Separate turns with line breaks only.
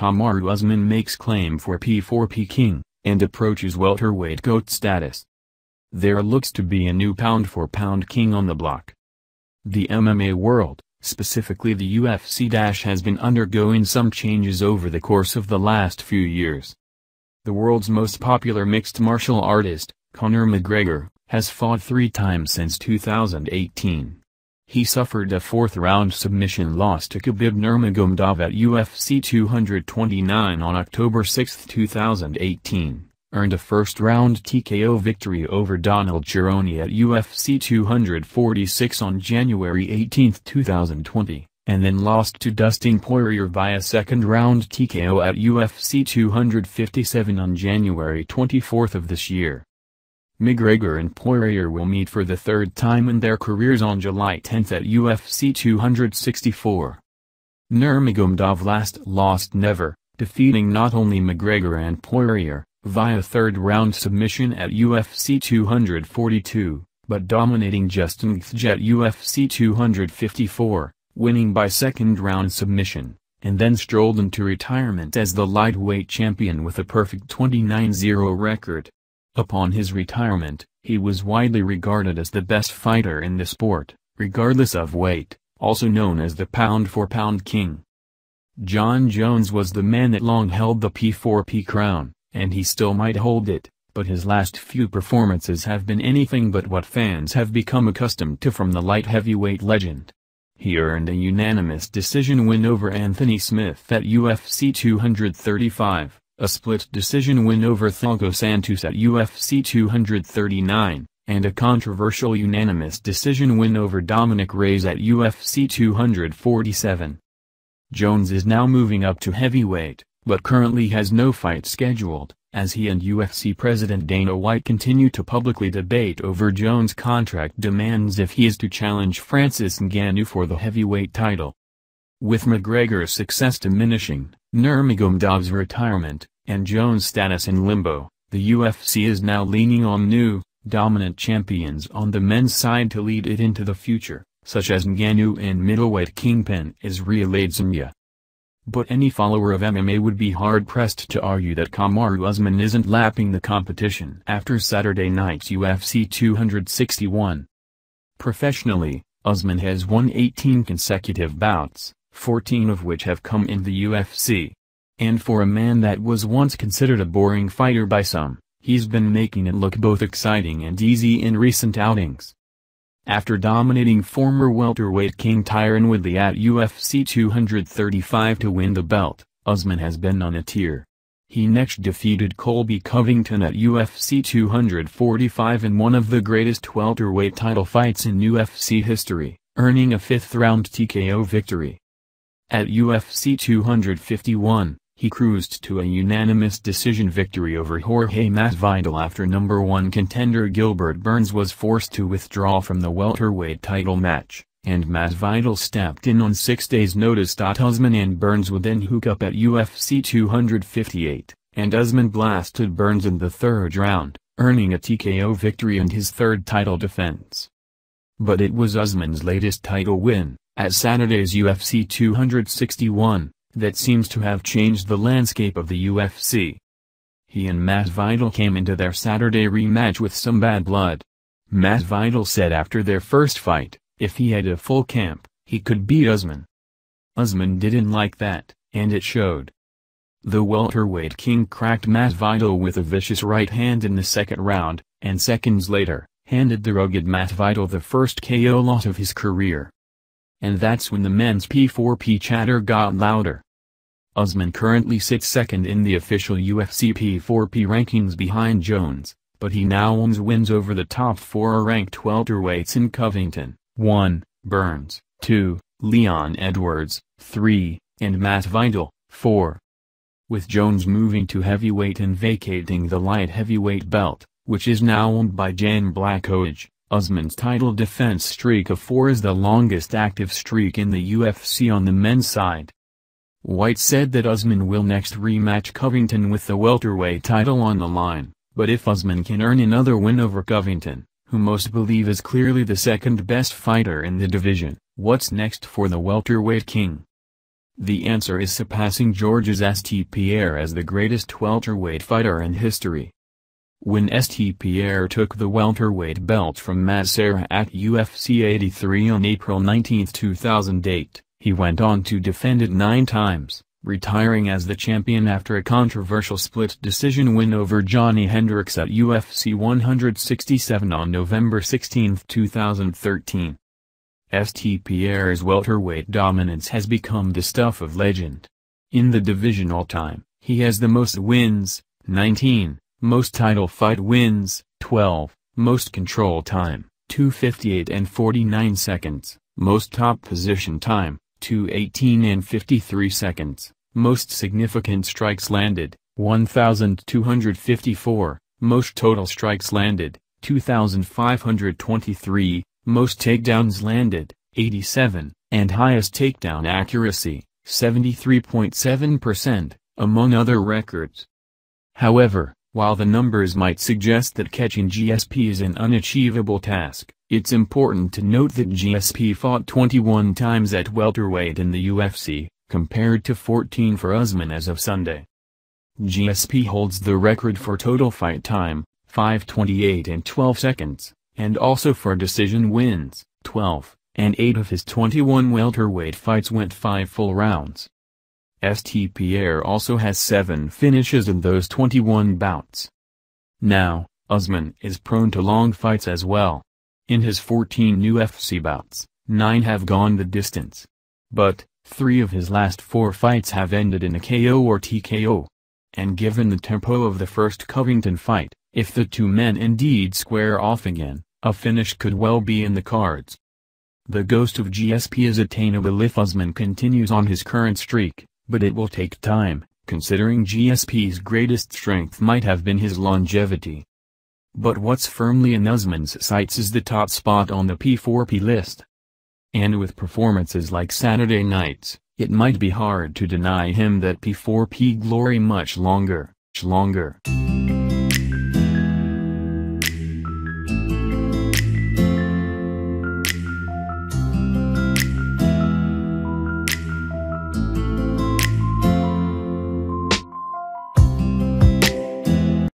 Kamaru Usman makes claim for P4P king, and approaches welterweight GOAT status. There looks to be a new pound-for-pound king on the block. The MMA world, specifically the UFC, has been undergoing some changes over the course of the last few years. The world's most popular mixed martial artist, Conor McGregor, has fought 3 times since 2018. He suffered a 4th-round submission loss to Khabib Nurmagomedov at UFC 229 on October 6, 2018, earned a first-round TKO victory over Donald Cerrone at UFC 246 on January 18, 2020, and then lost to Dustin Poirier via second-round TKO at UFC 257 on January 24 of this year. McGregor and Poirier will meet for the 3rd time in their careers on July 10 at UFC 264. Nurmagomedov last lost never, defeating not only McGregor and Poirier, via 3rd-round submission at UFC 242, but dominating Justin Gaethje at UFC 254, winning by 2nd-round submission, and then strolled into retirement as the lightweight champion with a perfect 29-0 record. Upon his retirement, he was widely regarded as the best fighter in the sport, regardless of weight, also known as the pound-for-pound king. Jon Jones was the man that long held the P4P crown, and he still might hold it, but his last few performances have been anything but what fans have become accustomed to from the light heavyweight legend. He earned a unanimous decision win over Anthony Smith at UFC 235. A split decision win over Thiago Santos at UFC 239, and a controversial unanimous decision win over Dominic Reyes at UFC 247. Jones is now moving up to heavyweight, but currently has no fight scheduled, as he and UFC President Dana White continue to publicly debate over Jones' contract demands if he is to challenge Francis Ngannou for the heavyweight title. With McGregor's success diminishing, Nurmagomedov's retirement, and Jones' status in limbo, the UFC is now leaning on new, dominant champions on the men's side to lead it into the future, such as Ngannou and middleweight kingpin Israel Adesanya. But any follower of MMA would be hard-pressed to argue that Kamaru Usman isn't lapping the competition after Saturday night's UFC 261. Professionally, Usman has won 18 consecutive bouts, 14 of which have come in the UFC. And for a man that was once considered a boring fighter by some, he's been making it look both exciting and easy in recent outings. After dominating former welterweight king Tyron Woodley at UFC 235 to win the belt, Usman has been on a tear. He next defeated Colby Covington at UFC 245 in one of the greatest welterweight title fights in UFC history, earning a 5th-round TKO victory. At UFC 251, he cruised to a unanimous decision victory over Jorge Masvidal after number 1 contender Gilbert Burns was forced to withdraw from the welterweight title match, and Masvidal stepped in on 6 days' notice. Usman and Burns would then hook up at UFC 258, and Usman blasted Burns in the 3rd round, earning a TKO victory and his 3rd title defense. But it was Usman's latest title win, at Saturday's UFC 261, that seems to have changed the landscape of the UFC. He and Masvidal came into their Saturday rematch with some bad blood. Masvidal said after their first fight, if he had a full camp, he could beat Usman. Usman didn't like that, and it showed. The welterweight king cracked Masvidal with a vicious right hand in the 2nd round, and seconds later, handed the rugged Masvidal the first KO loss of his career. And that's when the men's P4P chatter got louder. Usman currently sits 2nd in the official UFC P4P rankings behind Jones, but he now owns wins over the top 4 ranked welterweights in Covington, 1, Burns, 2, Leon Edwards, 3, and Masvidal, 4. With Jones moving to heavyweight and vacating the light heavyweight belt, which is now owned by Jan Blachowicz, Usman's title defense streak of 4 is the longest active streak in the UFC on the men's side. White said that Usman will next rematch Covington with the welterweight title on the line, but if Usman can earn another win over Covington, who most believe is clearly the 2nd best fighter in the division, what's next for the welterweight king? The answer is surpassing Georges St. Pierre as the greatest welterweight fighter in history. When St. Pierre took the welterweight belt from Masera at UFC 83 on April 19, 2008, he went on to defend it 9 times, retiring as the champion after a controversial split decision win over Johnny Hendricks at UFC 167 on November 16, 2013. St. Pierre's welterweight dominance has become the stuff of legend. In the division all-time, he has the most wins, 19, most title fight wins, 12, most control time, 2:58 and 49 seconds, most top position time, 2:18 and 53 seconds, most significant strikes landed, 1,254, most total strikes landed, 2,523, most takedowns landed, 87, and highest takedown accuracy, 73.7%, among other records. However, while the numbers might suggest that catching GSP is an unachievable task, it's important to note that GSP fought 21 times at welterweight in the UFC, compared to 14 for Usman as of Sunday. GSP holds the record for total fight time, 5:28 and 12 seconds, and also for decision wins, 12, and 8 of his 21 welterweight fights went 5 full rounds. St. Pierre also has 7 finishes in those 21 bouts. Now, Usman is prone to long fights as well. In his 14 UFC bouts, 9 have gone the distance. But, 3 of his last 4 fights have ended in a KO or TKO. And given the tempo of the first Covington fight, if the two men indeed square off again, a finish could well be in the cards. The ghost of GSP is attainable if Usman continues on his current streak, but it will take time, considering GSP's greatest strength might have been his longevity. But what's firmly in Usman's sights is the top spot on the P4P list. And with performances like Saturday night's, it might be hard to deny him that P4P glory much longer.